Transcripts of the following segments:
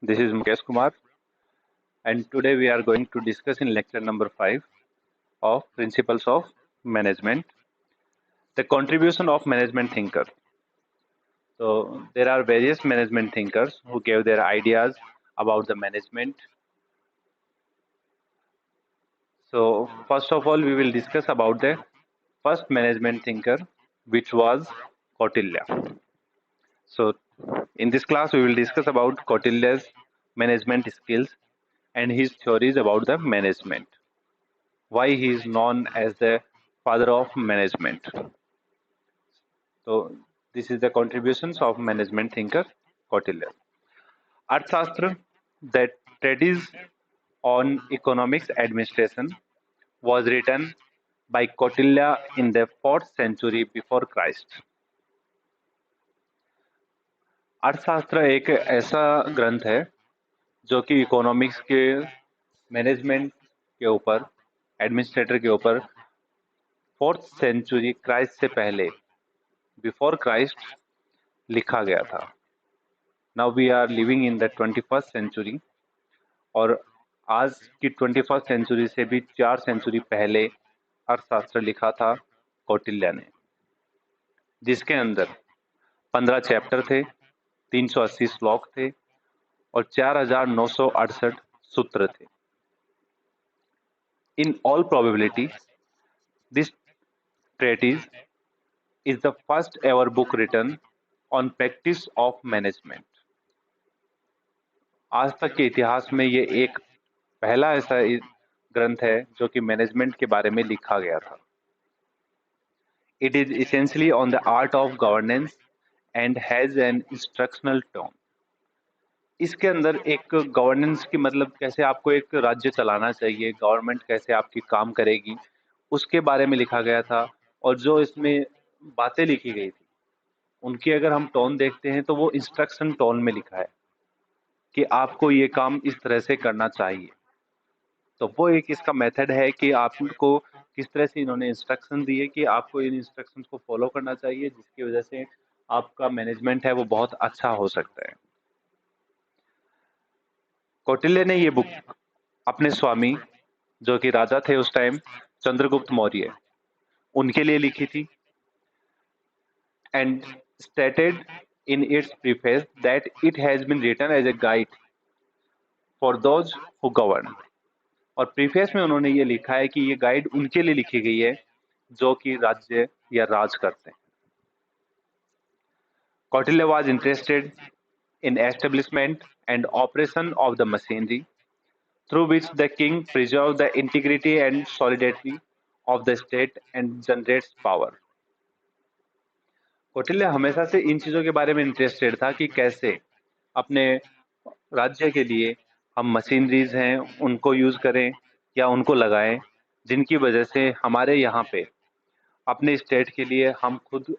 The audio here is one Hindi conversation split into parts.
This is Mukesh Kumar, and today we are going to discuss in lecture number 5 of Principles of Management, the contribution of management thinker. So, there are various management thinkers who gave their ideas about the management. So, first of all, we will discuss about the first management thinker, which was Kautilya. So, in this class, we will discuss about Kautilya's management skills and his theories about the management. Why he is known as the father of management. So this is the contributions of management thinker Kautilya. Arthashastra, that treatise on economics administration, was written by Kautilya in the 4th century before Christ. अर्थशास्त्र एक ऐसा ग्रंथ है जो कि इकोनॉमिक्स के मैनेजमेंट के ऊपर एडमिनिस्ट्रेटर के ऊपर 4th सेंचुरी क्राइस्ट से पहले बिफोर क्राइस्ट लिखा गया था. Now we are living in the 21st century और आज की 21st सेंचुरी से भी 4 सेंचुरी पहले अर्थशास्त्र लिखा था कौटिल्य ने, जिसके अंदर 15 चैप्टर थे, 380 श्लोक थे और 4968 सूत्र थे. In all probability this treatise is the first ever book written on practice of management. आज तक के इतिहास में ये एक पहला ऐसा ग्रंथ है जो कि मैनेजमेंट के बारे में लिखा गया था. It is essentially on the art of governance and has an instructional tone. इसके अंदर एक गवर्नेंस की मतलब कैसे आपको एक राज्य चलाना चाहिए, गवर्नमेंट कैसे आपकी काम करेगी, उसके बारे में लिखा गया था. और जो इसमें बातें लिखी गई थी उनकी अगर हम टोन देखते हैं तो वो इंस्ट्रक्शन टोन में लिखा है कि आपको ये काम इस तरह से करना चाहिए. तो वो एक इसका मेथड है कि आपको किस तरह से इन्होंने इंस्ट्रक्शन दिए कि आपको इन इंस्ट्रक्शंस को फॉलो करना चाहिए, जिसकी वजह से आपका मैनेजमेंट है वो बहुत अच्छा हो सकता है. कौटिल्य ने ये बुक अपने स्वामी, जो कि राजा थे उस टाइम, चंद्रगुप्त मौर्य, उनके लिए लिखी थी. And stated in its preface that it has been written as a guide for those who govern. और प्रीफेस में उन्होंने ये लिखा है कि ये गाइड उनके लिए लिखी गई है जो कि राज्य या राज करते हैं. Kautilya was interested in establishment and operation of the machinery through which the king preserves the integrity and solidity of the state and generates power. Kautilya हमेशा से इन चीजों के बारे में इंटरेस्टेड था कि कैसे अपने राज्य के लिए हम मशीनरीज हैं उनको यूज करें या उनको लगाएं, जिनकी वजह से हमारे यहाँ पे अपने स्टेट के लिए हम खुद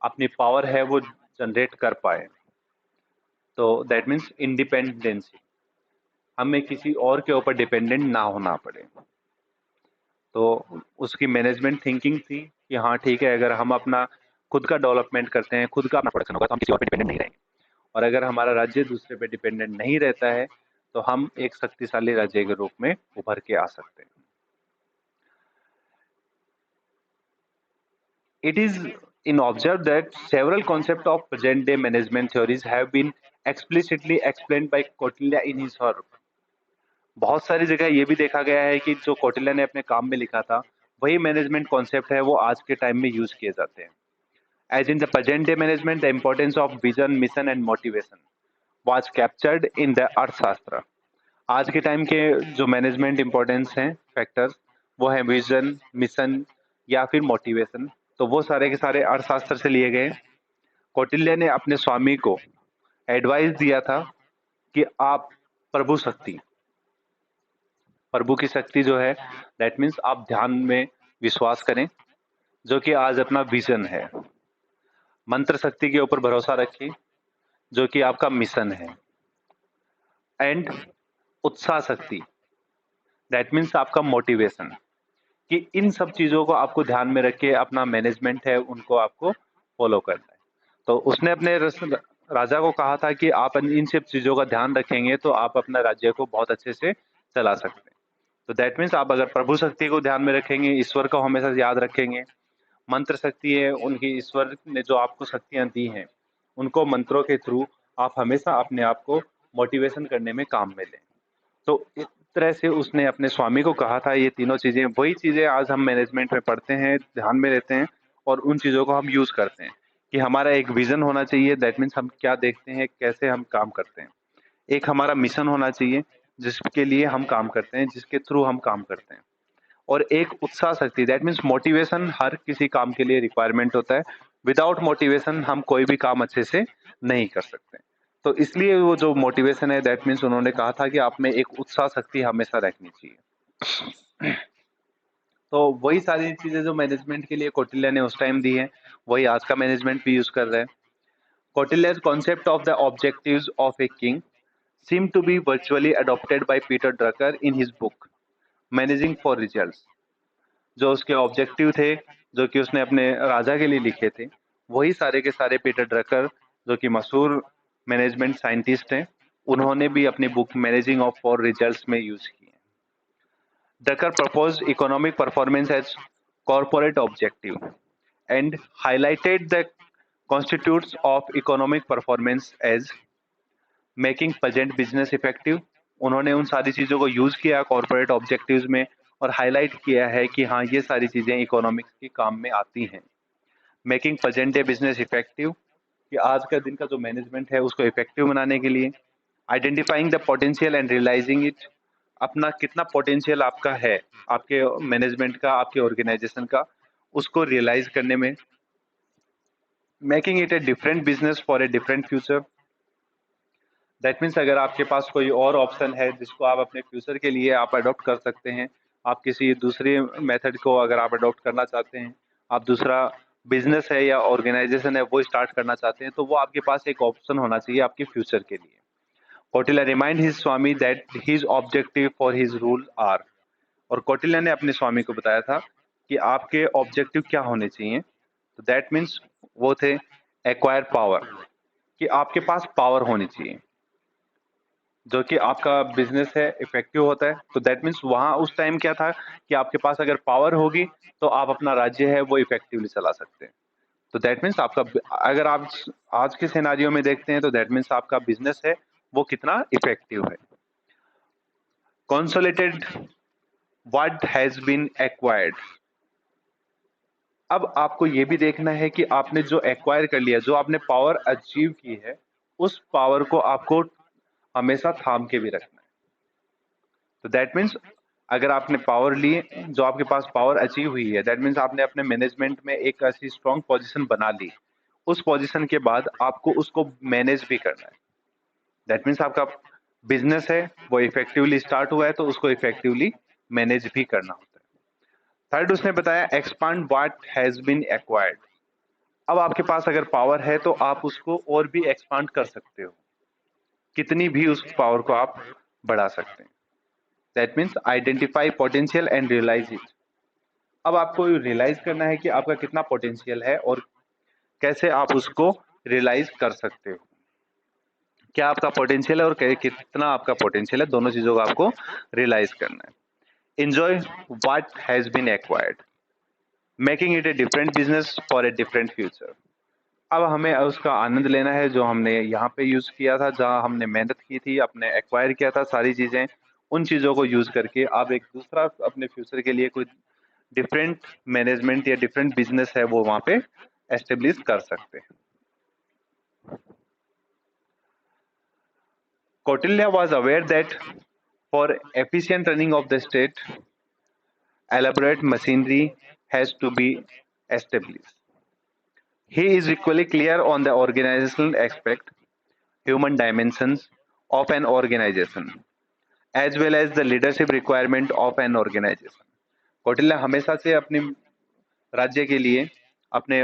अपनी पावर है वो जनरेट कर पाए. तो दैट मीन्स इंडिपेंडेंसी, हमें किसी और के ऊपर डिपेंडेंट ना होना पड़े. तो उसकी मैनेजमेंट थिंकिंग थी कि हाँ ठीक है, अगर हम अपना खुद का डेवलपमेंट करते हैं, खुद का अपना प्रोडक्शन होगा तो हम किसी और पे डिपेंडेंट नहीं रहेंगे. और अगर हमारा राज्य दूसरे पे डिपेंडेंट नहीं रहता है तो हम एक शक्तिशाली राज्य के रूप में उभर के आ सकते हैं. It is in observed that several concepts of present day management theories have been explicitly explained by Kautilya in his work. बहुत सारी जगह ये भी देखा गया है कि जो कौटिल्य ने अपने काम में लिखा था वही मैनेजमेंट कॉन्सेप्ट है वो आज के टाइम में यूज किए जाते हैं. As in the present day management, the importance of vision, mission and motivation was captured in the अर्थशास्त्र. आज के टाइम के जो मैनेजमेंट इंपॉर्टेंस हैं फैक्टर्स वो है विजन, मिशन या फिर मोटिवेशन. तो वो सारे के सारे अर्थशास्त्र से लिए गए. कौटिल्य ने अपने स्वामी को एडवाइस दिया था कि आप प्रभु शक्ति, प्रभु की शक्ति जो है दैट मीन्स आप ध्यान में विश्वास करें, जो कि आज अपना विजन है. मंत्र शक्ति के ऊपर भरोसा रखिए जो कि आपका मिशन है. एंड उत्साह शक्ति दैट मीन्स आपका मोटिवेशन, कि इन सब चीजों को आपको ध्यान में रख के अपना मैनेजमेंट है उनको आपको फॉलो करना है. तो उसने अपने राजा को कहा था कि आप इन सब चीजों का ध्यान रखेंगे तो आप अपना राज्य को बहुत अच्छे से चला सकते हैं। तो दैट मीन्स आप अगर प्रभु शक्ति को ध्यान में रखेंगे, ईश्वर को हमेशा याद रखेंगे, मंत्र शक्ति है उनकी, ईश्वर ने जो आपको शक्तियां दी हैं उनको मंत्रों के थ्रू आप हमेशा अपने आप को मोटिवेशन करने में काम में लें। तो इस तरह से उसने अपने स्वामी को कहा था। ये तीनों चीजें वही चीजें आज हम मैनेजमेंट में पढ़ते हैं, ध्यान में लेते हैं और उन चीजों को हम यूज करते हैं कि हमारा एक विजन होना चाहिए। दैट मीन्स हम क्या देखते हैं, कैसे हम काम करते हैं। एक हमारा मिशन होना चाहिए जिसके लिए हम काम करते हैं, जिसके थ्रू हम काम करते हैं। और एक उत्साह शक्ति, दैट मीन्स मोटिवेशन हर किसी काम के लिए रिक्वायरमेंट होता है। विदाउट मोटिवेशन हम कोई भी काम अच्छे से नहीं कर सकते। तो इसलिए वो जो मोटिवेशन है, दैट मीन्स उन्होंने कहा था कि आप में एक उत्साह शक्ति हमेशा रखनी चाहिए। तो वही सारी चीजें जो मैनेजमेंट के लिए कौटिल्य ने उस टाइम दी है, वही आज का मैनेजमेंट भी यूज कर रहे हैं। कौटिल्य's concept of the objectives of a king seem to be virtually adopted by Peter Drucker in his book Managing for Results। जो उसके ऑब्जेक्टिव थे, जो कि उसने अपने राजा के लिए लिखे थे, वही सारे के सारे पीटर ड्रकर, जो कि मशहूर मैनेजमेंट साइंटिस्ट हैं, उन्होंने भी अपनी book managing of for results में यूज किए। Drucker proposed economic performance as corporate objective and highlighted the constitutes of economic performance as making present business effective. उन्होंने उन सारी चीजों को यूज किया कॉर्पोरेट ऑब्जेक्टिव्स में और हाईलाइट किया है कि हाँ ये सारी चीजें इकोनॉमिक्स के काम में आती हैं। Making present day business effective, कि आज का दिन का जो मैनेजमेंट है उसको इफेक्टिव बनाने के लिए। Identifying the potential and realising it, अपना कितना पोटेंशियल आपका है, आपके मैनेजमेंट का, आपके ऑर्गेनाइजेशन का, उसको रियलाइज करने में। Making it a different business for a different future, that means अगर आपके पास कोई और ऑप्शन है जिसको आप अपने फ्यूचर के लिए आप अडॉप्ट कर सकते हैं, आप किसी दूसरी मेथड को अगर आप अडॉप्ट करना चाहते हैं, आप दूसरा बिजनेस है या ऑर्गेनाइजेशन है वो स्टार्ट करना चाहते हैं, तो वो आपके पास एक ऑप्शन होना चाहिए आपके फ्यूचर के लिए। Kautilya remind his swami that his objective for his rule are, और कौटिल्य ने अपने स्वामी को बताया था कि आपके ऑब्जेक्टिव क्या होने चाहिए। तो दैट मीन्स वो थे एक्वायर पावर, कि आपके पास पावर होनी चाहिए, जो कि आपका बिजनेस है इफेक्टिव होता है। तो दैट मीन्स वहां उस टाइम क्या था कि आपके पास अगर पावर होगी तो आप अपना राज्य है वो इफेक्टिवली चला सकते हैं। तो दैट मीन्स आपका, अगर आप आज के सिनेरियो में देखते हैं तो दैट मीन्स आपका बिजनेस है वो कितना इफेक्टिव है। Consolidated what has been acquired, अब आपको ये भी देखना है कि आपने जो एक्वायर कर लिया, जो आपने पावर अचीव की है, उस पावर को आपको हमेशा थाम के भी रखना है। तो दैट मीन्स अगर आपने पावर ली, जो आपके पास पावर अचीव हुई है, दैट मीन्स आपने अपने मैनेजमेंट में एक ऐसी स्ट्रॉन्ग पोजीशन बना ली, उस पोजीशन के बाद आपको उसको मैनेज भी करना है। दैट मीन्स आपका बिजनेस है वो इफेक्टिवली स्टार्ट हुआ है तो उसको इफेक्टिवली मैनेज भी करना होता है। थर्ड उसने बताया expand what has been acquired, अब आपके पास अगर पावर है तो आप उसको और भी एक्सपांड कर सकते हो, कितनी भी उस पावर को आप बढ़ा सकते हैं। That means identify potential and realise it, अब आपको रियलाइज करना है कि आपका कितना पोटेंशियल है और कैसे आप उसको रियलाइज कर सकते हो, क्या आपका पोटेंशियल है और कितना आपका पोटेंशियल है, दोनों चीजों को आपको रियलाइज करना है। Enjoy what has been acquired, making it a different business for a different future, अब हमें उसका आनंद लेना है जो हमने यहाँ पे यूज किया था, जहाँ हमने मेहनत की थी, अपने एक्वायर किया था सारी चीजें, उन चीजों को यूज करके आप एक दूसरा अपने फ्यूचर के लिए कोई डिफरेंट मैनेजमेंट या डिफरेंट बिजनेस है वो वहां पे एस्टेब्लिश कर सकते हैं। Kautilya was aware that for efficient running of the state, elaborate machinery has to be established. He is equally clear on the organizational aspect, human dimensions of an organization, as well as the leadership requirement of an organization. Kautilya हमेशा से अपने राज्य के लिए, अपने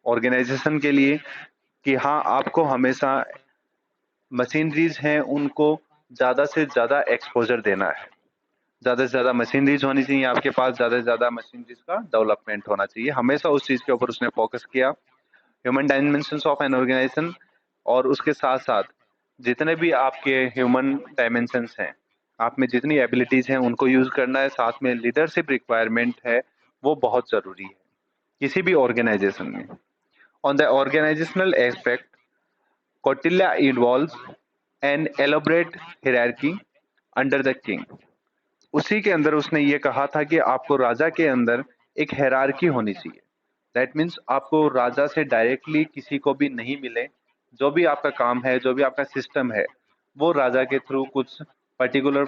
ऑर्गेनाइजेशन के लिए, कि हाँ आपको हमेशा मशीनरीज हैं उनको ज्यादा से ज्यादा एक्सपोजर देना है, ज्यादा से ज्यादा मशीनरीज होनी चाहिए आपके पास, ज्यादा से ज्यादा मशीनरीज का डेवलपमेंट होना चाहिए, हमेशा उस चीज के ऊपर उसने फोकस किया। Human dimensions of an organisation, और उसके साथ साथ जितने भी आपके ह्यूमन डायमेंशंस हैं, आप में जितनी एबिलिटीज हैं उनको यूज करना है, साथ में लीडरशिप रिक्वायरमेंट है, वो बहुत जरूरी है किसी भी ऑर्गेनाइजेशन में। On the organisational aspect, Kautilya involves an elaborate hierarchy under the king. उसी के अंदर उसने ये कहा था कि आपको राजा के अंदर एक हायरार्की होनी चाहिए। दैट मीन्स आपको राजा से डायरेक्टली किसी को भी नहीं मिले, जो भी आपका काम है, जो भी आपका सिस्टम है, वो राजा के थ्रू कुछ पर्टिकुलर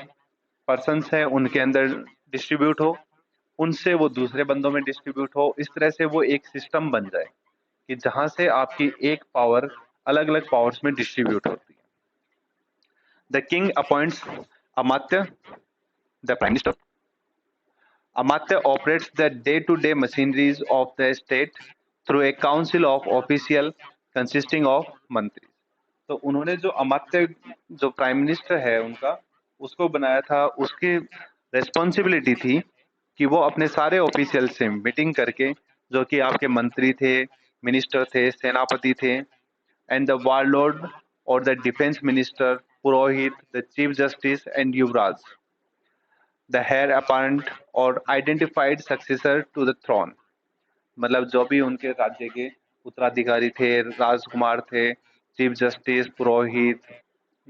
पर्सन्स हैं उनके अंदर डिस्ट्रीब्यूट हो, उनसे वो दूसरे बंदों में डिस्ट्रीब्यूट हो, इस तरह से वो एक सिस्टम बन जाए कि जहां से आपकी एक पावर अलग अलग पावर्स में डिस्ट्रीब्यूट होती है। The king appoints Amatya, the prime minister. Amatya operates the day-to-day machineries of the state through a council of official consisting of मंत्री। तो उन्होंने जो अमात्य, जो प्राइम मिनिस्टर है उनका, उसको बनाया था, उसकी रेस्पॉन्सिबिलिटी थी कि वो अपने सारे ऑफिशियल से मीटिंग करके, जो कि आपके मंत्री थे, मिनिस्टर थे, सेनापति थे, एंड द वारलॉर्ड और the defence minister, purohit, the chief justice and Yuvraj, the heir apparent और identified successor to the throne. मतलब जो भी उनके राज्य के उत्तराधिकारी थे, राजकुमार थे, चीफ जस्टिस, पुरोहित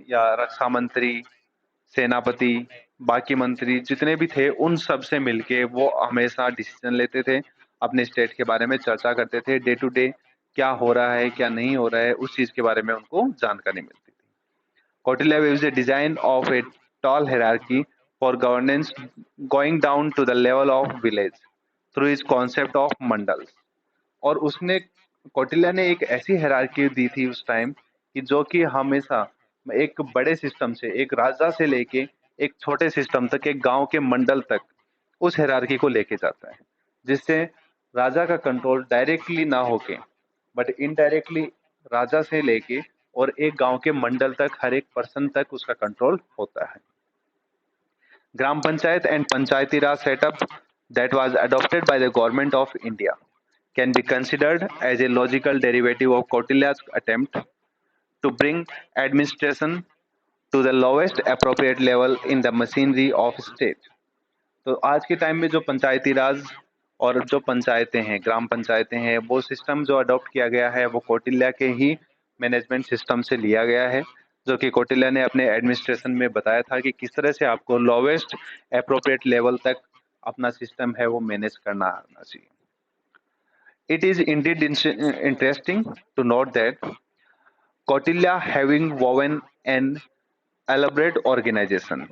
या रक्षा मंत्री, सेनापति, बाकी मंत्री जितने भी थे, उन सब से मिलके वो हमेशा डिसीजन लेते थे, अपने स्टेट के बारे में चर्चा करते थे, डे टू डे क्या हो रहा है क्या नहीं हो रहा है, उस चीज के बारे में उनको जानकारी मिलती थी। Kautilya waves a design of a tall hierarchy for governance going down to the level of village through his concept of मंडल। और उसने, कौटिल्य ने एक ऐसी हायरार्की दी थी उस टाइम कि जो कि हमेशा एक बड़े सिस्टम से, एक राजा से लेके एक छोटे सिस्टम तक, एक गांव के मंडल तक, उस हायरार्की को लेके जाता है, जिससे राजा का कंट्रोल डायरेक्टली ना होके बट इनडायरेक्टली राजा से लेके और एक गांव के मंडल तक, हर एक पर्सन तक उसका कंट्रोल होता है। Gram panchayat and panchayati raj setup that was adopted by the government of India can be considered as a logical derivative of Kautilya's attempt to bring administration to the lowest appropriate level in the machinery of state। तो आज के टाइम में जो पंचायती राज और जो पंचायतें हैं, ग्राम पंचायतें हैं, वो सिस्टम जो अडॉप्ट किया गया है वो कौटिल्य के ही मैनेजमेंट सिस्टम से लिया गया है, जो कि कौटिल्य ने अपने एडमिनिस्ट्रेशन में बताया था कि किस तरह से आपको लोवेस्ट अप्रोप्रिएट लेवल तक अपना सिस्टम है वो मैनेज करना आना चाहिए। It is indeed interesting to note that Kautilya, having woven an elaborate organization,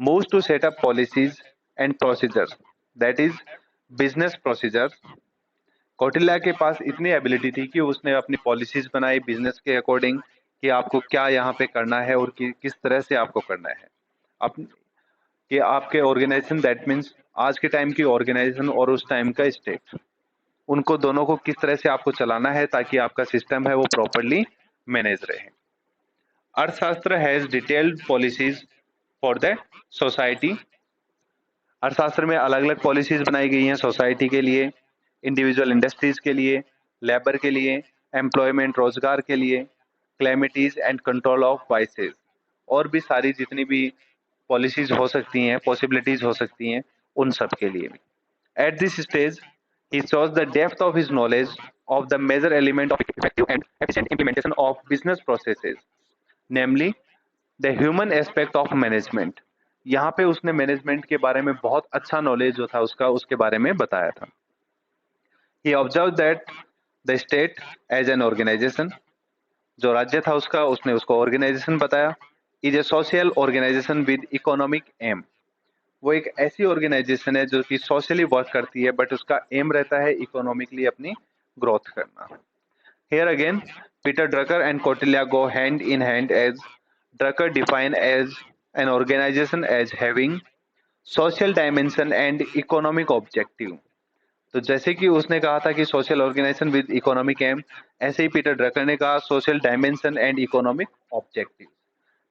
moves to set up policies and procedures, that is, business procedures। Kautilya के पास इतनी एबिलिटी थी कि उसने अपनी पॉलिसीज बनाई बिजनेस के अकॉर्डिंग, कि आपको क्या यहाँ पे करना है और किस तरह से आपको करना है। कि आपके ऑर्गेनाइजेशन, दैट मीन्स आज के टाइम की ऑर्गेनाइजेशन और उस टाइम का स्टेट, उनको दोनों को किस तरह से आपको चलाना है ताकि आपका सिस्टम है वो प्रॉपरली मैनेज रहे। अर्थशास्त्र has detailed policies for the society. अर्थशास्त्र में अलग अलग पॉलिसीज बनाई गई हैं सोसाइटी के लिए, इंडिविजुअल इंडस्ट्रीज के लिए, लेबर के लिए, एम्प्लॉयमेंट रोजगार के लिए, क्लेमिटीज एंड कंट्रोल ऑफ वाइसेस, और भी सारी जितनी भी पॉलिसीज हो सकती हैं, पॉसिबिलिटीज हो सकती हैं, उन सब के लिए भी। At this stage, he shows the depth of his knowledge of the major element of effective and efficient implementation of business processes, namely the human aspect of management। यहाँ पे उसने मैनेजमेंट के बारे में बहुत अच्छा नॉलेज जो था उसका, उसके बारे में बताया था। He observed that the state as an organization, जो राज्य था उसका, उसने उसको ऑर्गेनाइजेशन बताया, is a social organization with economic aim। वो एक ऐसी ऑर्गेनाइजेशन है जो कि सोशली वर्क करती है, बट उसका एम रहता है इकोनॉमिकली अपनी ग्रोथ करना। Here again Peter Drucker and Kautilya go hand in hand, as Drucker define as an organisation as having social dimension and economic objective. तो जैसे कि उसने कहा था कि social organisation with economic aim, ऐसे ही पीटर ड्रकर ने कहा social dimension and economic objective.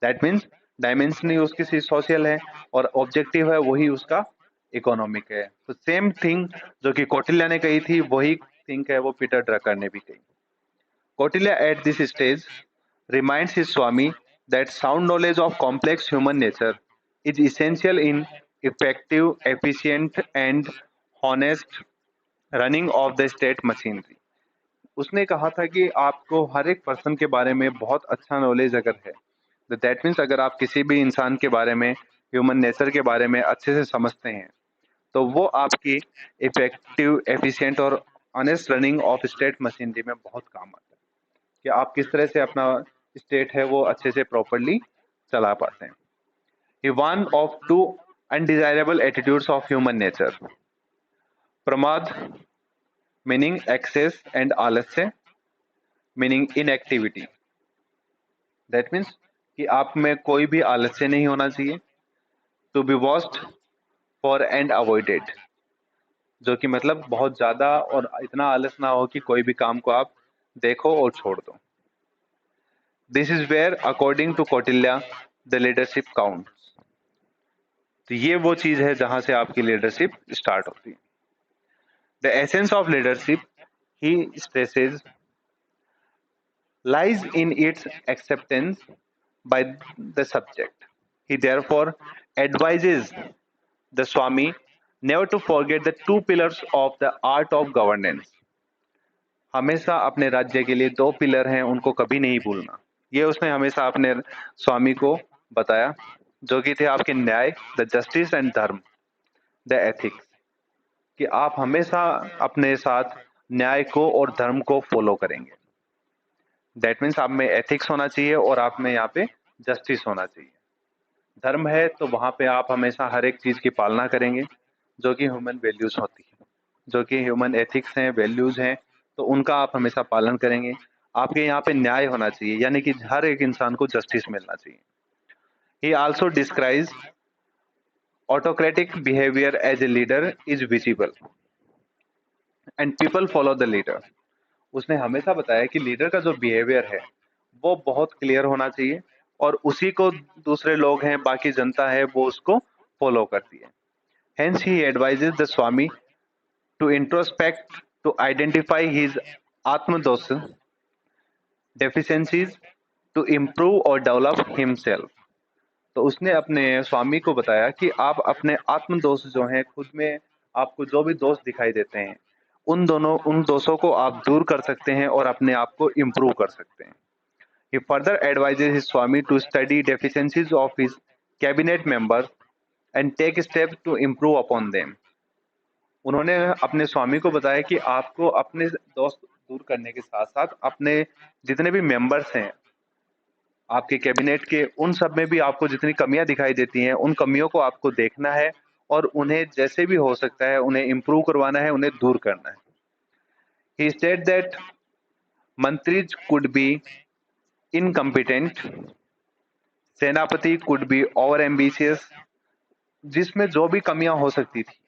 That means dimension ही उसकी सोशल है और ऑब्जेक्टिव है वही उसका इकोनॉमिक है। तो सेम थिंग जो कि कौटिल्य ने कही थी वही थिंग है वो पीटर ड्रकर ने भी कही। Kautilya at this stage reminds his Swami that sound knowledge of complex human nature is essential in effective, efficient, and honest running of the state machinery. उसने कहा था कि आपको हर एक पर्सन के बारे में बहुत अच्छा नॉलेज अगर है, तो दैट मीन्स अगर आप किसी भी इंसान के बारे में, ह्यूमन नेचर के बारे में अच्छे से समझते हैं, तो वो आपकी इफेक्टिव, एफिशिएंट और honest running of state machinery में बहुत काम आता है कि आप किस तरह से अपना स्टेट है वो अच्छे से प्रॉपरली चला पाते हैं. He one of two undesirable attitudes of human nature. Pramad meaning excess and alasya meaning inactivity. That means कि आप में कोई भी आलस्य नहीं होना चाहिए. To be watched for and avoided, जो कि मतलब बहुत ज्यादा और इतना आलस ना हो कि कोई भी काम को आप देखो और छोड़ दो. This is where according to Kautilya the leadership count. तो ये वो चीज है जहां से आपकी लीडरशिप स्टार्ट होती है. The essence of leadership, he stresses, lies in its acceptance by the subject. He therefore advises the Swami never to forget the two pillars of the art of governance. हमेशा अपने राज्य के लिए दो पिलर हैं, उनको कभी नहीं भूलना. ये उसने हमेशा अपने स्वामी को बताया, जो कि थे आपके न्याय, द जस्टिस एंड धर्म, द एथिक्स. कि आप हमेशा अपने साथ न्याय को और धर्म को फॉलो करेंगे. दैट मीन्स आप में एथिक्स होना चाहिए और आप में यहाँ पे जस्टिस होना चाहिए. धर्म है तो वहां पे आप हमेशा हर एक चीज की पालना करेंगे जो कि ह्यूमन वैल्यूज होती है, जो कि ह्यूमन एथिक्स हैं, वैल्यूज हैं, तो उनका आप हमेशा पालन करेंगे. आपके यहाँ पे न्याय होना चाहिए, यानी कि हर एक इंसान को जस्टिस मिलना चाहिए. ही also describes autocratic behavior as a leader is visible and people follow the leader. उसने हमेशा बताया कि लीडर का जो बिहेवियर है वो बहुत क्लियर होना चाहिए और उसी को दूसरे लोग हैं, बाकी जनता है, वो उसको फॉलो करती है. Hence he advises the Swami to introspect, to identify his atmadosh deficiencies, to improve or develop himself. तो उसने अपने स्वामी को बताया कि आप अपने आत्म दोष जो हैं, खुद में आपको जो भी दोष दिखाई देते हैं, उन दोषों को आप दूर कर सकते हैं और अपने आप को इम्प्रूव कर सकते हैं. He further advises his Swami to study deficiencies of his cabinet members and take steps to improve upon them. उन्होंने अपने स्वामी को बताया कि आपको अपने दोष दूर करने के साथ साथ अपने जितने भी मेंबर्स हैं आपके कैबिनेट के, उन सब में भी आपको जितनी कमियां दिखाई देती हैं, उन कमियों को आपको देखना है और उन्हें जैसे भी हो सकता है उन्हें इम्प्रूव करवाना है, उन्हें दूर करना है. He said that मंत्रीज could be incompetent, सेनापति could be over ambitious. जिसमें जो भी कमियां हो सकती थी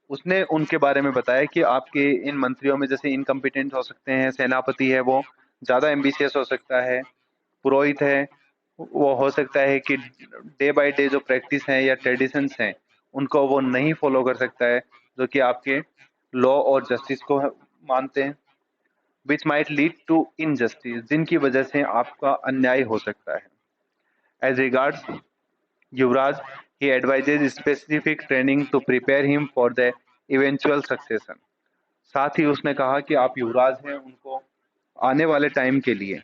उसने उनके बारे में बताया कि आपके इन मंत्रियों में जैसे इनकम्पिटेंट हो सकते हैं, सेनापति है वो ज्यादा एम्बिशियस हो सकता है, पुरोहित है वो हो सकता है कि डे बाय डे जो प्रैक्टिस है या ट्रेडिशंस हैं उनको वो नहीं फॉलो कर सकता है, जो कि आपके लॉ और जस्टिस को मानते हैं. Which might lead to injustice, जिनकी वजह से आपका अन्याय हो सकता है. As regards yuvraj, he advises specific training to prepare him for the eventual succession. साथ ही उसने कहा कि आप युवराज हैं, उनको आने वाले टाइम के लिए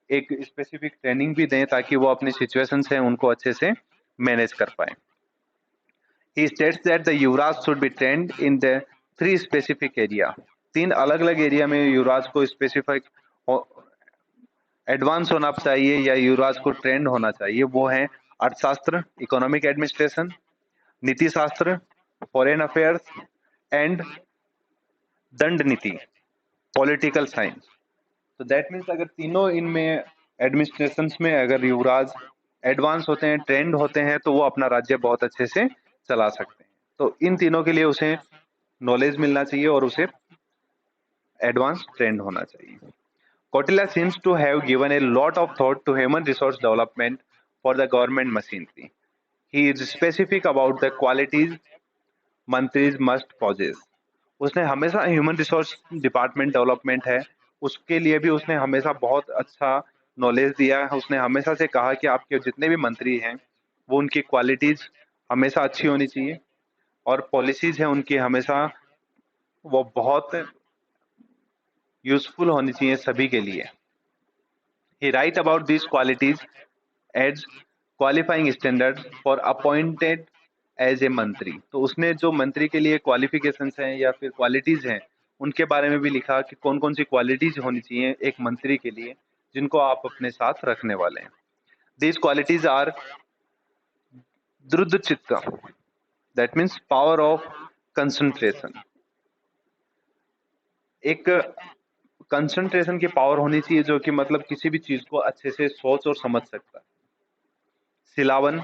एक स्पेसिफिक ट्रेनिंग भी दें ताकि वो अपनी सिचुएशंस हैं उनको अच्छे से मैनेज कर पाए. He states that the Yuvraj should be trained in the three specific area. तीन अलग अलग एरिया में युवराज को स्पेसिफिक एडवांस होना चाहिए या युवराज को ट्रेंड होना चाहिए. वो है अर्थशास्त्र, इकोनॉमिक एडमिनिस्ट्रेशन, नीति शास्त्र, फॉरेन अफेयर्स एंड दंड नीति, पॉलिटिकल साइंस. तो दैट मीन्स अगर तीनों इनमें एडमिनिस्ट्रेशन में अगर युवराज एडवांस होते हैं, ट्रेंड होते हैं, तो वो अपना राज्य बहुत अच्छे से चला सकते हैं. तो इन तीनों के लिए उसे नॉलेज मिलना चाहिए और उसे एडवांस ट्रेंड होना चाहिए. Kautilya seems to have given a lot of thought to human resource development for the government machinery. He is specific about the qualities मंत्रीज मस्ट possess. उसने हमेशा ह्यूमन रिसोर्स डिपार्टमेंट डेवलपमेंट है उसके लिए भी उसने हमेशा बहुत अच्छा नॉलेज दिया है। उसने हमेशा से कहा कि आपके जितने भी मंत्री हैं वो उनकी क्वालिटीज हमेशा अच्छी होनी चाहिए और पॉलिसीज हैं उनकी हमेशा वो बहुत यूजफुल होनी चाहिए सभी के लिए। He write about this qualities as qualifying standard for appointed as a mantri. तो उसने जो मंत्री के लिए क्वालिफिकेशंस हैं या फिर क्वालिटीज हैं उनके बारे में भी लिखा कि कौन कौन सी क्वालिटीज होनी चाहिए एक मंत्री के लिए जिनको आप अपने साथ रखने वाले हैं। दीज क्वालिटीज आर द्रुत चित्त, that means power of concentration. एक कंसंट्रेशन की पावर होनी चाहिए जो कि मतलब किसी भी चीज को अच्छे से सोच और समझ सकता है। सिलावन,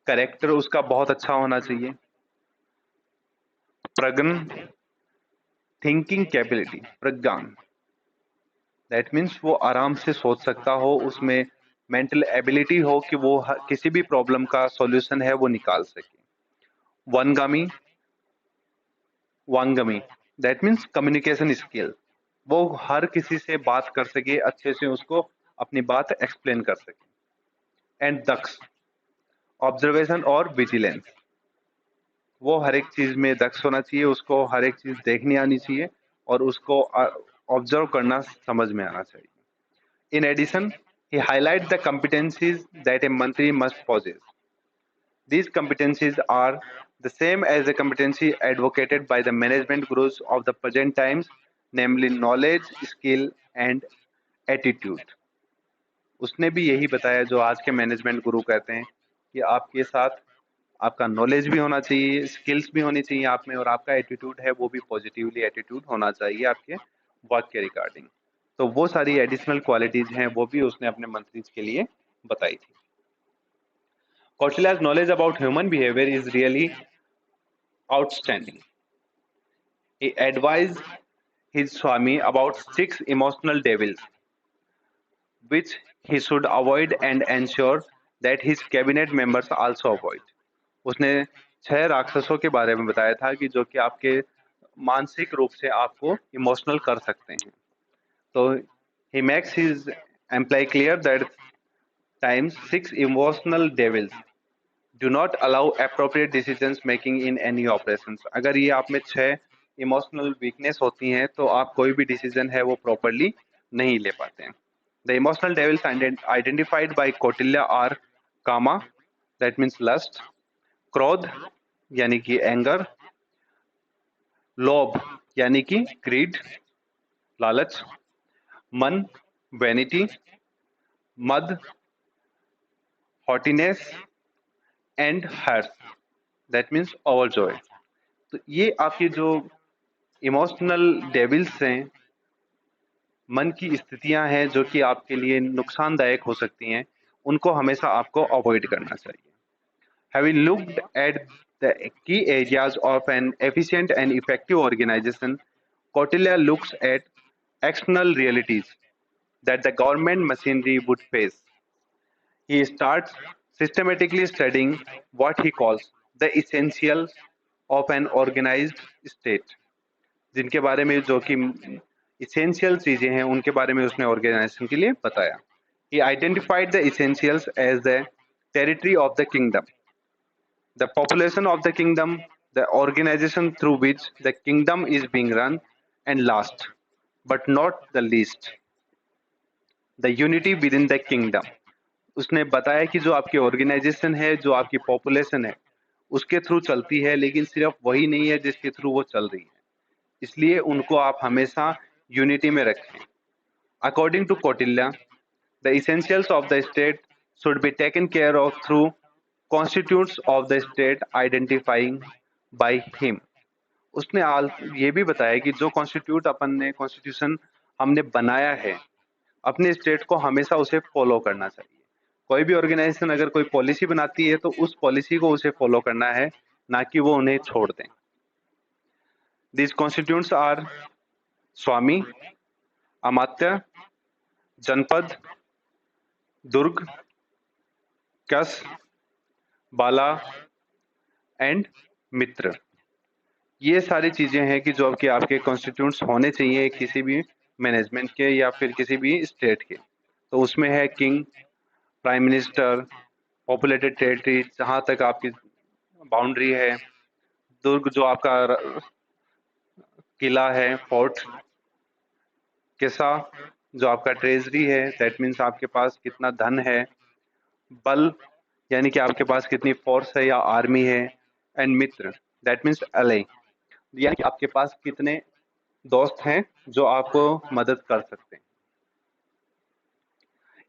करेक्टर उसका बहुत अच्छा होना चाहिए। Pragya, thinking capability, pragyan, that means वो आराम से सोच सकता हो, उसमें मेंटल एबिलिटी हो कि वो किसी भी प्रॉब्लम का सॉल्यूशन है वो निकाल सके। वनगामी, वांगमी, दैट मीन्स कम्युनिकेशन स्किल, वो हर किसी से बात कर सके, अच्छे से उसको अपनी बात एक्सप्लेन कर सके। एंड दक्ष, ऑब्जर्वेशन और विजिलेंस, वो हर एक चीज में दक्ष होना चाहिए, उसको हर एक चीज देखनी आनी चाहिए और उसको ऑब्जर्व करना समझ में आना चाहिए। In addition, he highlights the competencies that a mantri must possess. These competencies are the same as the competency advocated by the management gurus of the present times, namely knowledge, skill, and attitude. उसने भी यही बताया जो आज के मैनेजमेंट गुरु कहते हैं कि आपके साथ आपका नॉलेज भी होना चाहिए, स्किल्स भी होनी चाहिए आप में और आपका एटीट्यूड है वो भी पॉजिटिवली एटीट्यूड होना चाहिए आपके वर्क के रिगार्डिंग। तो वो सारी एडिशनल क्वालिटीज हैं वो भी उसने अपने मंत्रीज के लिए बताई थी। कौटिल्या's knowledge about human behavior is really outstanding. He advised his Swami about 6 emotional devils which he should avoid and ensure that his cabinet members also avoid. उसने 6 राक्षसों के बारे में बताया था कि जो कि आपके मानसिक रूप से आपको इमोशनल कर सकते हैं। तो he makes his employee clear that times 6 emotional devils do not allow appropriate decisions making in any operations। अगर ये आप में 6 इमोशनल वीकनेस होती हैं तो आप कोई भी डिसीजन है वो प्रॉपरली नहीं ले पाते हैं। The emotional devils identified by Kautilya are kama, that means lust, क्रोध यानी कि एंगर, लोभ यानी कि ग्रीड लालच, मन वैनिटी, मद हॉटीनेस एंड हर्ष, दैट मीन्स ओवरजॉय। तो ये आपके जो इमोशनल डेविल्स हैं, मन की स्थितियां हैं जो कि आपके लिए नुकसानदायक हो सकती हैं, उनको हमेशा आपको अवॉइड करना चाहिए। Having looked at the key areas of an efficient and effective organization, Kautilya looks at external realities that the government machinery would face. He starts systematically studying what he calls the essentials of an organized state, जिनके बारे में जो कि इसेंशियल चीजें हैं उनके बारे में उसने ऑर्गेनाइजेशन के लिए बताया। He identified the essentials as the territory of the kingdom, the population of the kingdom, the organization through which the kingdom is being run, and last but not the least, the unity within the kingdom। उसने बताया कि जो आपकी ऑर्गेनाइजेशन है, जो आपकी पॉपुलेशन है, उसके थ्रू चलती है, लेकिन सिर्फ वही नहीं है जिसके थ्रू वो चल रही है, इसलिए उनको आप हमेशा यूनिटी में रखें। According to Kautilya, the essentials of the state should be taken care of through constitutes of the state identifying by him। उसने ये भी बताया कि जो कॉन्स्टिट्यूट अपन ने कॉन्स्टिट्यूशन हमने बनाया है अपने स्टेट को हमेशा उसे फॉलो करना चाहिए। कोई भी ऑर्गेनाइजेशन अगर कोई पॉलिसी बनाती है तो उस पॉलिसी को उसे फॉलो करना है, ना कि वो उन्हें छोड़ दें। These constituents are स्वामी, अमात्य, जनपद, दुर्ग, कस, बाला एंड मित्र। ये सारी चीजें हैं कि जो कि आपके कॉन्स्टिट्यूंट्स होने चाहिए किसी भी मैनेजमेंट के या फिर किसी भी स्टेट के। तो उसमें है king, prime minister, populated territory जहां तक आपकी बाउंड्री है, दुर्ग जो आपका किला है, फोर्ट, किसा जो आपका ट्रेजरी है, दैट मीन्स आपके पास कितना धन है, बल यानी कि आपके पास कितनी फोर्स है या आर्मी है, एंड मित्र दैट मीन्स एले यानी कि आपके पास कितने दोस्त हैं जो आपको मदद कर सकते हैं।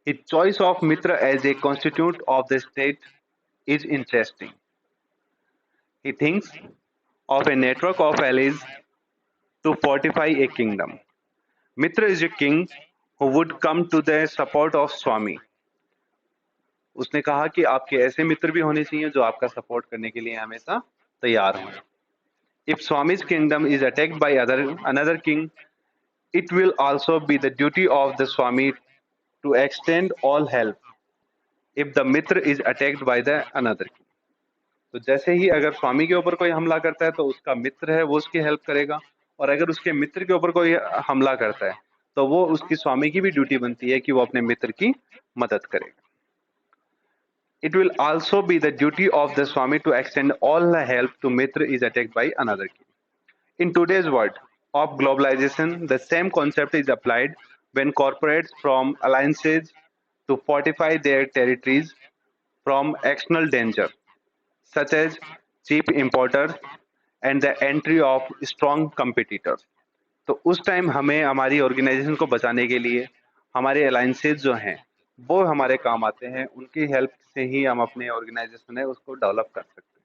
His choice of Mitra as a constituent of the state is interesting. He thinks of a network of allies to fortify a kingdom. Mitra is a king who would come to the support of Swami. उसने कहा कि आपके ऐसे मित्र भी होने चाहिए जो आपका सपोर्ट करने के लिए हमेशा तैयार हों। If Swami's kingdom is attacked by another king, it will also be the duty of the Swami to extend all help if the Mitra is attacked by the another king. तो जैसे ही अगर स्वामी के ऊपर कोई हमला करता है तो उसका मित्र है वो उसकी हेल्प करेगा, और अगर उसके मित्र के ऊपर कोई हमला करता है तो वो उसकी स्वामी की भी ड्यूटी बनती है कि वो अपने मित्र की मदद करेगा। It will also be the duty of the Swami to extend all the help to Mitra is attacked by another king. In today's world of globalization, the same concept is applied when corporates form alliances to fortify their territories from external danger, such as cheap importers and the entry of strong competitors. तो उस टाइम हमें हमारी ऑर्गेनाइजेशन को बचाने के लिए हमारे अलायंसेज जो हैं वो हमारे काम आते हैं, उनकी हेल्प से ही हम अपने ऑर्गेनाइजेशन है उसको डेवलप कर सकते हैं।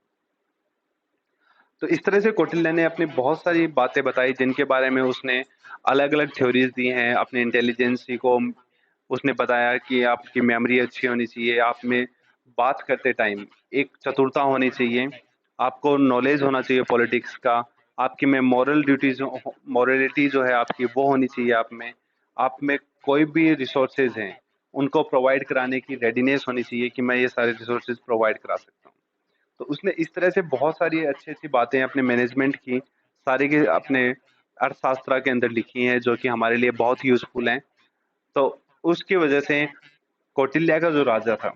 तो इस तरह से कौटिल्य ने अपनी बहुत सारी बातें बताई जिनके बारे में उसने अलग अलग थ्योरीज दी हैं। अपने इंटेलिजेंसी को उसने बताया कि आपकी मेमोरी अच्छी होनी चाहिए, आप में बात करते टाइम एक चतुरता होनी चाहिए, आपको नॉलेज होना चाहिए पॉलिटिक्स का, आपकी में मॉरल ड्यूटीज मॉरलिटी जो है आपकी वो होनी चाहिए, आप में कोई भी रिसोर्सेज हैं उनको प्रोवाइड कराने की रेडीनेस होनी चाहिए कि मैं ये सारे रिसोर्सेज प्रोवाइड करा सकता हूँ। तो उसने इस तरह से बहुत सारी अच्छी अच्छी बातें अपने मैनेजमेंट की सारी के अपने अर्थशास्त्र के अंदर लिखी हैं जो कि हमारे लिए बहुत यूजफुल हैं। तो उसकी वजह से कौटिल्य का जो राजा था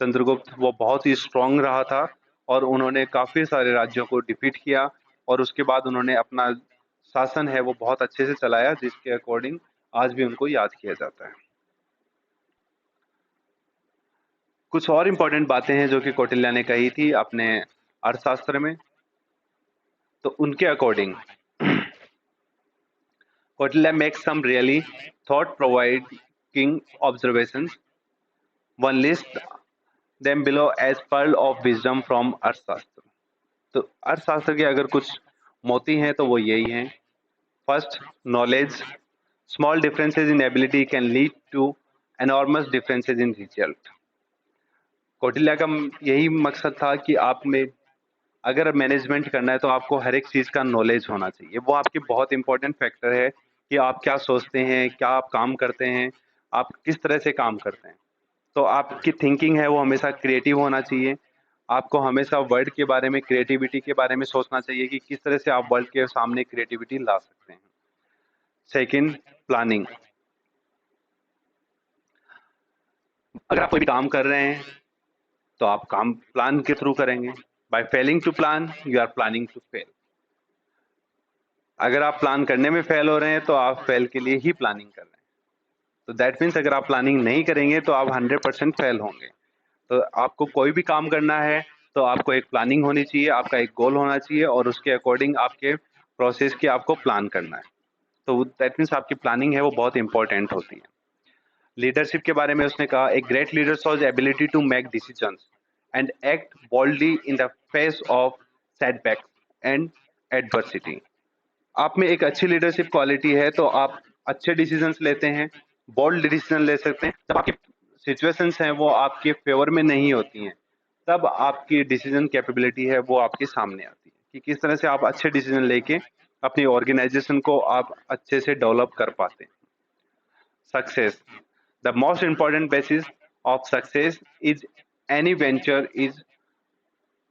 चंद्रगुप्त वो बहुत ही स्ट्रांग रहा था और उन्होंने काफी सारे राज्यों को डिफीट किया, और उसके बाद उन्होंने अपना शासन है वो बहुत अच्छे से चलाया जिसके अकॉर्डिंग आज भी उनको याद किया जाता है। कुछ और इम्पोर्टेंट बातें हैं जो कि कौटिल्य ने कही थी अपने अर्थशास्त्र में। तो उनके according Kautilya makes some really thought provoking observations. One list them below as pearl of wisdom from अर्थशास्त्र। तो अर्थशास्त्र के अगर कुछ मोती हैं तो वो यही हैं। First, knowledge. Small differences in ability can lead to enormous differences in result. Kautilya का यही मकसद था कि आप में अगर मैनेजमेंट करना है तो आपको हर एक चीज का नॉलेज होना चाहिए। वो आपकी बहुत इंपॉर्टेंट फैक्टर है कि आप क्या सोचते हैं, क्या आप काम करते हैं, आप किस तरह से काम करते हैं। तो आपकी थिंकिंग है वो हमेशा क्रिएटिव होना चाहिए। आपको हमेशा वर्ल्ड के बारे में, क्रिएटिविटी के बारे में सोचना चाहिए कि किस तरह से आप वर्ल्ड के सामने क्रिएटिविटी ला सकते हैं। Second, planning. अगर आप कोई भी काम कर रहे हैं तो आप काम प्लान के थ्रू करेंगे। By failing to plan you are planning to fail. अगर आप प्लान करने में फेल हो रहे हैं तो आप फेल के लिए ही प्लानिंग कर रहे हैं। तो दैट मीन्स अगर आप प्लानिंग नहीं करेंगे तो आप 100% फेल होंगे। तो आपको कोई भी काम करना है तो आपको एक प्लानिंग होनी चाहिए, आपका एक गोल होना चाहिए और उसके अकॉर्डिंग आपके प्रोसेस की आपको प्लान करना है। तो दैट मीन्स आपकी प्लानिंग है वो बहुत इंपॉर्टेंट होती है। लीडरशिप के बारे में उसने कहा, a great leader shows ability to make decisions and act boldly in the face of setbacks and adversity. आप में एक अच्छी लीडरशिप क्वालिटी है तो आप अच्छे डिसीजंस लेते हैं, बोल्ड डिसीजन ले सकते हैं। जब आपकी सिचुएशंस हैं वो आपके फेवर में नहीं होती हैं तब आपकी डिसीजन कैपेबिलिटी है वो आपके सामने आती है कि किस तरह से आप अच्छे डिसीजन लेके अपनी ऑर्गेनाइजेशन को आप अच्छे से डेवलप कर पाते हैं। Success, the most important basis of success is any venture is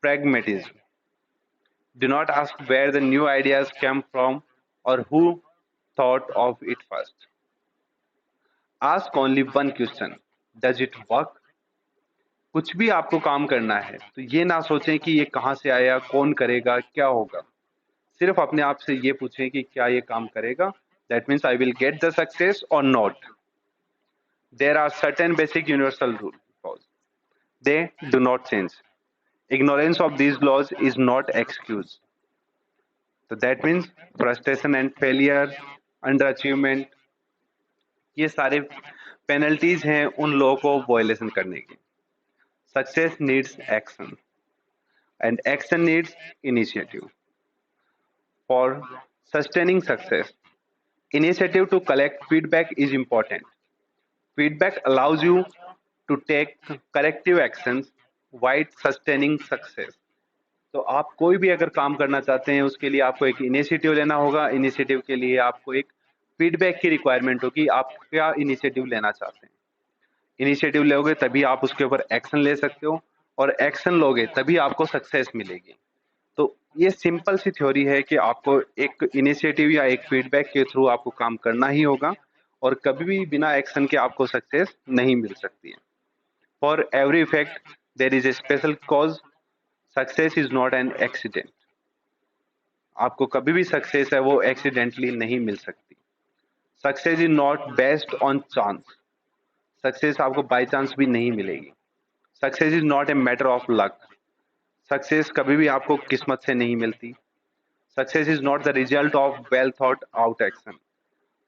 pragmatism. Do not ask where the new ideas come from or who thought of it first. Ask only one question. Does it work? कुछ भी आपको काम करना है तो ये ना सोचें कि ये कहाँ से आया, कौन करेगा, क्या होगा। सिर्फ अपने आप से ये पूछें कि क्या ये काम करेगा। That means I will get the success or not. There are certain basic universal rules. They do not change. Ignorance of these laws is not excuse. So that means frustration and failure, underachievement, ये सारे पेनल्टीज हैं उन लोगों को वायलेशन करने की। Success needs action and action needs initiative. For sustaining success, initiative to collect feedback is important. Feedback allows you to take corrective actions while sustaining success. तो आप कोई भी अगर काम करना चाहते हैं उसके लिए आपको एक इनिशिएटिव लेना होगा। इनिशिएटिव के लिए आपको एक फीडबैक की रिक्वायरमेंट होगी, आप क्या इनिशिएटिव लेना चाहते हैं। इनिशिएटिव लोगे तभी आप उसके ऊपर एक्शन ले सकते हो और एक्शन लोगे तभी आपको सक्सेस मिलेगी। तो ये सिंपल सी थ्योरी है कि आपको एक इनिशिएटिव या एक फीडबैक के थ्रू आपको काम करना ही होगा और कभी भी बिना एक्शन के आपको सक्सेस नहीं मिल सकती है। For every effect there is a special cause. Success is not an accident. आपको कभी भी सक्सेस है वो एक्सीडेंटली नहीं मिल सकती। Success is not based on chance. Success आपको बाय चांस भी नहीं मिलेगी। Success is not a matter of luck. Success कभी भी आपको किस्मत से नहीं मिलती। Success is not the result of well thought out action.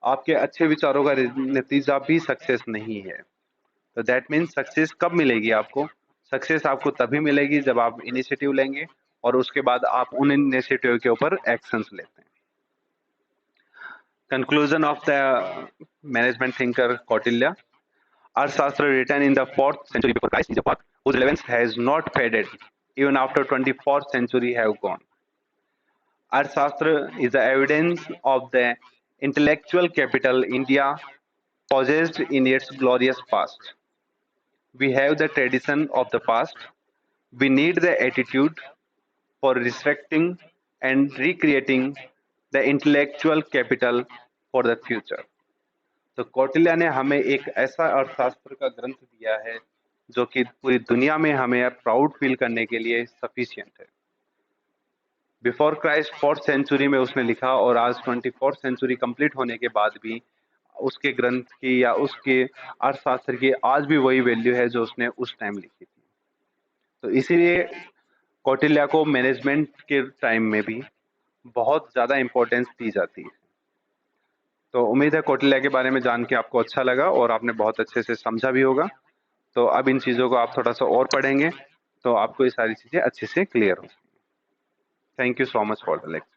आपके अच्छे विचारों का नतीजा भी सक्सेस नहीं है। तो दैट मीन्स सक्सेस कब मिलेगी आपको? सक्सेस आपको तभी मिलेगी जब आप इनिशिएटिव लेंगे और उसके बाद आप उन इनिशिएटिव के ऊपर एक्शंस लेते हैं। Conclusion of the management thinker Kautilya. Arthashastra, written in the 4th century before Christ, is a work whose relevance has not faded even after 24th century have gone. Arthashastra is the evidence of the intellectual capital India possessed in its glorious past. We have the tradition of the past. We need the attitude for respecting and recreating the intellectual capital for the future. तो कौटिल्य ने हमें एक ऐसा अर्थशास्त्र का ग्रंथ दिया है जो कि पूरी दुनिया में हमें प्राउड फील करने के लिए सफिशिएंट है। बिफोर क्राइस्ट 4th सेंचुरी में उसने लिखा और आज 24th सेंचुरी कंप्लीट होने के बाद भी उसके ग्रंथ की या उसके अर्थशास्त्र की आज भी वही वैल्यू है जो उसने उस टाइम लिखी थी। तो इसीलिए कौटिल्य को मैनेजमेंट के टाइम में भी बहुत ज़्यादा इम्पोर्टेंस दी जाती है। तो उम्मीद है कौटिल्य के बारे में जान के आपको अच्छा लगा और आपने बहुत अच्छे से समझा भी होगा। तो अब इन चीज़ों को आप थोड़ा सा और पढ़ेंगे तो आपको ये सारी चीज़ें अच्छे से क्लियर हो। Thank you so much for the lecture.